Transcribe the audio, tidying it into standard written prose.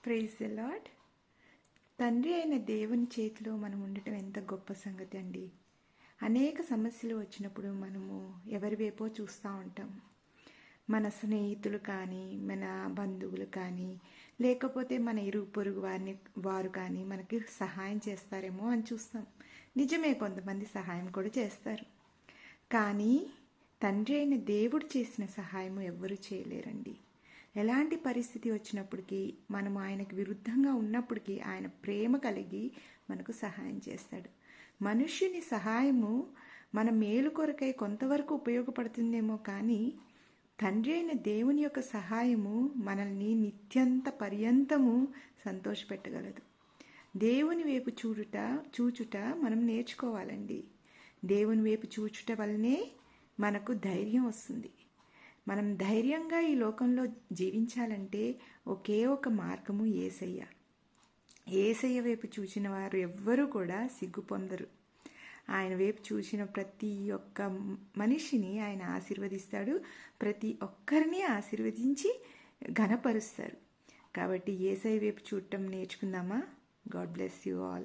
Praise the lord. తండ్రి అయిన దేవుని చేతిలో మనం ఉండటం ఎంత గొప్ప సంగతి అండి. అనేక సమస్యలు వచ్చినప్పుడు మనము ఎవరి వైపో చూస్తూ ఉంటాం. మన స్నేహితులు కానీ, మన బంధువులు కానీ, లేకపోతే మన ఇరుగు పొరుగు వారు కానీ మనకి సహాయం చేస్తారేమో అని చూస్తాం. నిజమే, కొంతమంది సహాయం కూడా చేస్తారు. కానీ తండ్రి అయిన దేవుడు చేసిన సహాయము ఎవ్వరూ చేయలేరండి. ఎలాంటి పరిస్థితి వచ్చినప్పటికీ, మనము ఆయనకు విరుద్ధంగా ఉన్నప్పటికీ ఆయన ప్రేమ కలిగి మనకు సహాయం చేస్తాడు. మనుష్యుని సహాయము మన మేలు కొరకై కొంతవరకు ఉపయోగపడుతుందేమో, కానీ తండ్రి అయిన దేవుని యొక్క సహాయము మనల్ని నిత్యంత పర్యంతము సంతోషపెట్టగలదు. దేవుని వైపు చూచుట మనం నేర్చుకోవాలండి. దేవుని వైపు చూచుట వల్లనే మనకు ధైర్యం వస్తుంది. మనం ధైర్యంగా ఈ లోకంలో జీవించాలంటే ఒకే ఒక మార్గము యేసయ్య. యేసయ్య వైపు చూసిన వారు ఎవ్వరూ కూడా సిగ్గు పొందరు. ఆయన వైపు చూసిన ప్రతి ఒక్క మనిషిని ఆయన ఆశీర్వదిస్తాడు. ప్రతి ఒక్కరిని ఆశీర్వదించి ఘనపరుస్తారు. కాబట్టి యేసయ్య వైపు చూడటం నేర్చుకుందామా? God bless you all.